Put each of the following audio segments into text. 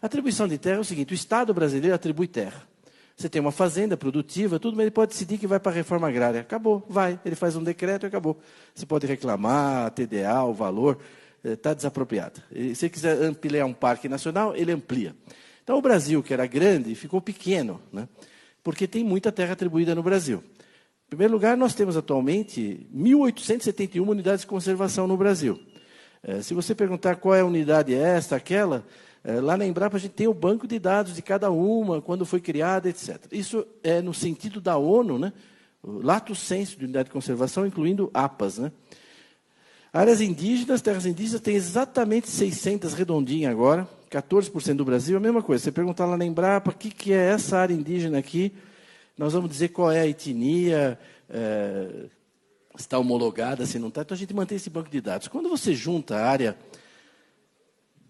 A atribuição de terra é o seguinte, o Estado brasileiro atribui terra. Você tem uma fazenda produtiva, tudo, mas ele pode decidir que vai para a reforma agrária. Acabou, vai. Ele faz um decreto e acabou. Você pode reclamar, TDA, o valor, está desapropriado. E, se quiser ampliar um parque nacional, ele amplia. Então, o Brasil, que era grande, ficou pequeno, né? Porque tem muita terra atribuída no Brasil. Em primeiro lugar, nós temos atualmente 1.871 unidades de conservação no Brasil. Se você perguntar qual é a unidade esta, aquela, lá na Embrapa a gente tem o banco de dados de cada uma, quando foi criada, etc. Isso é no sentido da ONU, né? O lato sensu de unidade de conservação, incluindo APAs, né? Áreas indígenas, terras indígenas, tem exatamente 600 redondinhas agora, 14% do Brasil, a mesma coisa. Você perguntar lá na Embrapa, o que é essa área indígena aqui, nós vamos dizer qual é a etnia, se está homologada, se não está. Então, a gente mantém esse banco de dados. Quando você junta a área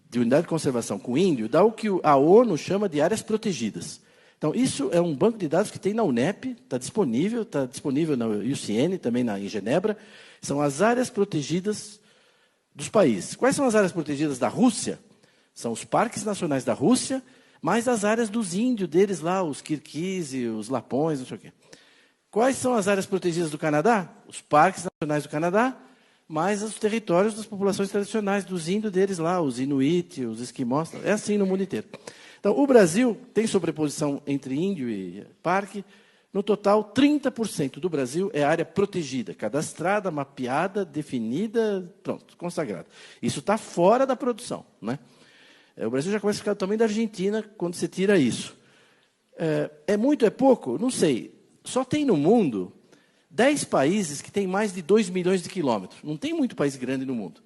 de unidade de conservação com índio, dá o que a ONU chama de áreas protegidas. Então, isso é um banco de dados que tem na UNEP, está disponível na UCN, também em Genebra. São as áreas protegidas dos países. Quais são as áreas protegidas da Rússia? São os parques nacionais da Rússia, mais as áreas dos índios deles lá, os Kirguizes, os Lapões, não sei o quê. Quais são as áreas protegidas do Canadá? Os parques nacionais do Canadá, mais os territórios das populações tradicionais, dos índios deles lá, os Inuit, os Esquimós. É assim no mundo inteiro. Então, o Brasil tem sobreposição entre índio e parque. No total, 30% do Brasil é área protegida, cadastrada, mapeada, definida, pronto, consagrada. Isso está fora da produção, né? O Brasil já começa a ficar do tamanho da Argentina quando você tira isso. É muito, é pouco? Não sei. Só tem no mundo 10 países que têm mais de 2 milhões de quilômetros. Não tem muito país grande no mundo.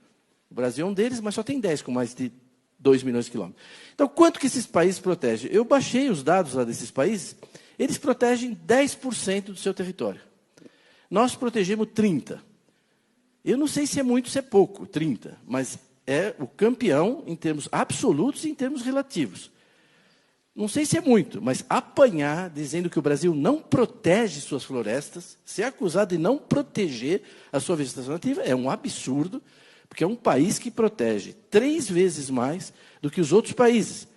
O Brasil é um deles, mas só tem 10 com mais de 2 milhões de quilômetros. Então, quanto que esses países protegem? Eu baixei os dados lá desses países. Eles protegem 10% do seu território. Nós protegemos 30%. Eu não sei se é muito ou se é pouco, 30%, mas é o campeão em termos absolutos e em termos relativos. Não sei se é muito, mas apanhar dizendo que o Brasil não protege suas florestas, ser acusado de não proteger a sua vegetação nativa, é um absurdo, porque é um país que protege 3 vezes mais do que os outros países.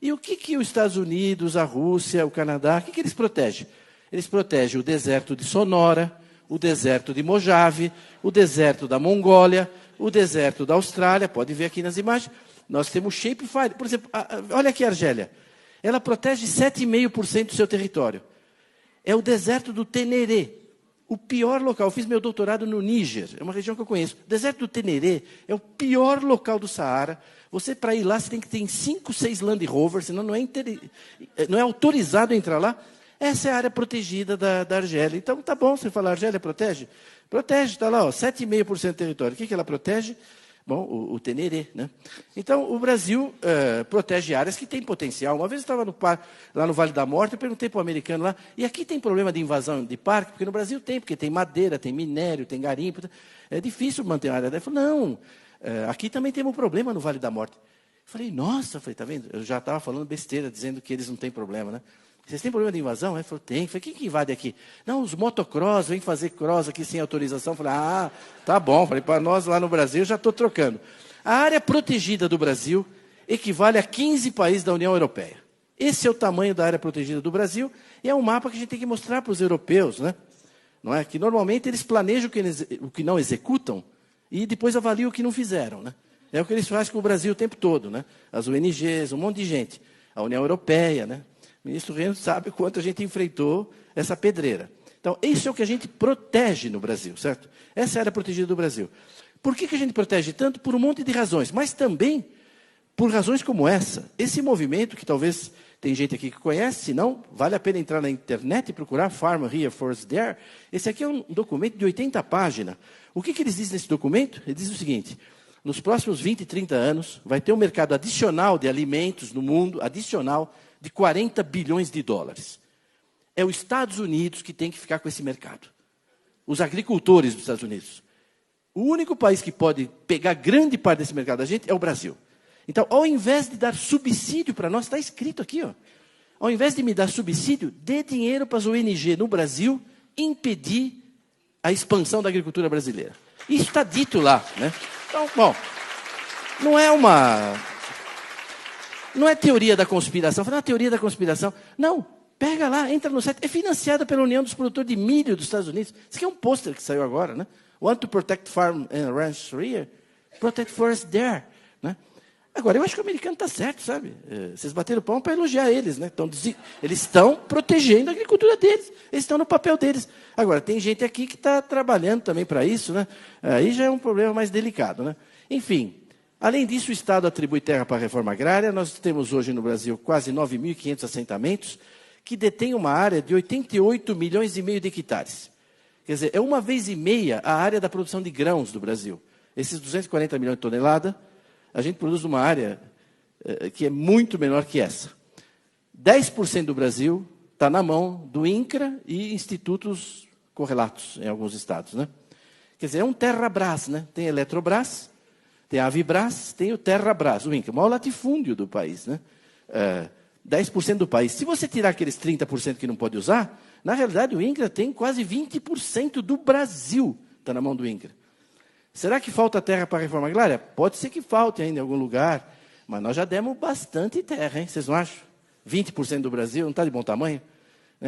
E o que os Estados Unidos, a Rússia, o Canadá, o que eles protegem? Eles protegem o deserto de Sonora, o deserto de Mojave, o deserto da Mongólia, o deserto da Austrália, pode ver aqui nas imagens. Nós temos Shapefire. Por exemplo, olha aqui a Argélia. Ela protege 7,5% do seu território. É o deserto do Teneré, o pior local. Eu fiz meu doutorado no Níger, é uma região que eu conheço. O deserto do Teneré é o pior local do Saara. Você, para ir lá, você tem que ter 5, 6 Land Rover, senão não é autorizado a entrar lá. Essa é a área protegida da Argélia. Então, tá bom, você fala, a Argélia protege? Protege, está lá, 7,5% do território. O que ela protege? Bom, o Teneré, né? Então, o Brasil protege áreas que têm potencial. Uma vez eu estava lá no Vale da Morte, eu perguntei para o americano lá, e aqui tem problema de invasão de parque? Porque no Brasil tem, porque tem madeira, tem minério, tem garimpo. É difícil manter uma área. Ele falou, não, aqui também temos um problema no Vale da Morte. Eu falei, nossa, tá vendo? Eu já estava falando besteira, dizendo que eles não têm problema, né? Vocês têm problema de invasão? Ele falou, tem. Eu falei, quem que invade aqui? Não, os motocross, vêm fazer cross aqui sem autorização. Eu falei, tá bom. Eu falei, para nós lá no Brasil, eu já estou trocando. A área protegida do Brasil equivale a 15 países da União Europeia. Esse é o tamanho da área protegida do Brasil e é um mapa que a gente tem que mostrar para os europeus, né? Não é? Que normalmente eles planejam o que não executam e depois avaliam o que não fizeram, né? É o que eles fazem com o Brasil o tempo todo, né? As ONGs, um monte de gente. A União Europeia, né? O ministro Reno sabe quanto a gente enfrentou essa pedreira. Então, isso é o que a gente protege no Brasil, certo? Essa é a área protegida do Brasil. Por que a gente protege tanto? Por um monte de razões, mas também por razões como essa. Esse movimento, que talvez tem gente aqui que conhece, se não, vale a pena entrar na internet e procurar Farm Here, Forest There. Esse aqui é um documento de 80 páginas. O que eles dizem nesse documento? Eles dizem o seguinte, nos próximos 20, 30 anos, vai ter um mercado adicional de alimentos no mundo, adicional, de 40 bilhões de dólares. É os Estados Unidos que tem que ficar com esse mercado. Os agricultores dos Estados Unidos. O único país que pode pegar grande parte desse mercado da gente é o Brasil. Então, ao invés de dar subsídio para nós, está escrito aqui, ó. Ao invés de me dar subsídio, dê dinheiro para as ONG no Brasil impedir a expansão da agricultura brasileira. Isso está dito lá, né? Então, bom, não é uma... Não é teoria da conspiração. Fala, teoria da conspiração. Não, pega lá, entra no site. É financiada pela União dos Produtores de Milho dos Estados Unidos. Isso aqui é um pôster que saiu agora, né? Want to protect farm and ranch here? Protect forest there. Né? Agora, eu acho que o americano está certo, sabe? Vocês bateram o pão para elogiar eles, né? Eles estão protegendo a agricultura deles. Eles estão no papel deles. Agora, tem gente aqui que está trabalhando também para isso, né? Aí já é um problema mais delicado, né? Enfim, além disso, o Estado atribui terra para a reforma agrária. Nós temos hoje no Brasil quase 9.500 assentamentos que detêm uma área de 88 milhões e meio de hectares. Quer dizer, é uma vez e meia a área da produção de grãos do Brasil. Esses 240 milhões de toneladas, a gente produz uma área que é muito menor que essa. 10% do Brasil está na mão do INCRA e institutos correlatos em alguns estados. Né? Quer dizer, é um Terrabras, né? Tem Eletrobras, tem a Avibras, tem o Terrabras, o INCRA, o maior latifúndio do país. Né? 10% do país. Se você tirar aqueles 30% que não pode usar, na realidade o INCRA tem quase 20% do Brasil, está na mão do INCRA. Será que falta terra para a reforma agrária? Pode ser que falte ainda em algum lugar, mas nós já demos bastante terra, hein? Vocês não acham? 20% do Brasil, não está de bom tamanho?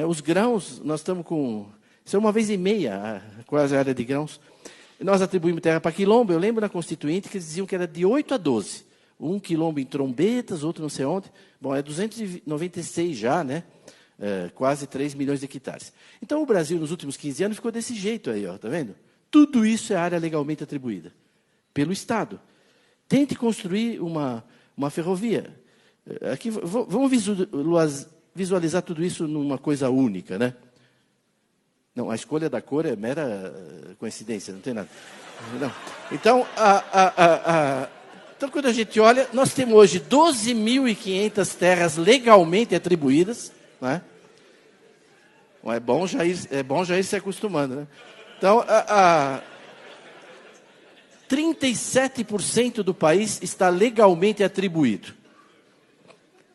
Os grãos, nós estamos com... Isso é uma vez e meia, quase a área de grãos. Nós atribuímos terra para quilombo. Eu lembro na Constituinte que eles diziam que era de 8 a 12. Um quilombo em Trombetas, outro não sei onde. Bom, é 296 já, né? Quase 3 milhões de hectares. Então, o Brasil, nos últimos 15 anos, ficou desse jeito aí, ó, tá vendo? Tudo isso é área legalmente atribuída pelo Estado. Tente construir uma ferrovia. Aqui, vamos visualizar tudo isso numa coisa única, né? Não, a escolha da cor é mera coincidência, não tem nada. Não. Então, então, quando a gente olha, nós temos hoje 12.500 terras legalmente atribuídas, né? É bom já ir se acostumando, né? Então, 37% do país está legalmente atribuído.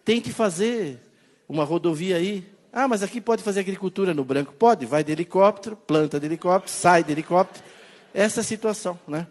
Tente fazer uma rodovia aí. Ah, mas aqui pode fazer agricultura no branco? Pode, vai de helicóptero, planta de helicóptero, sai de helicóptero. Essa é a situação, né?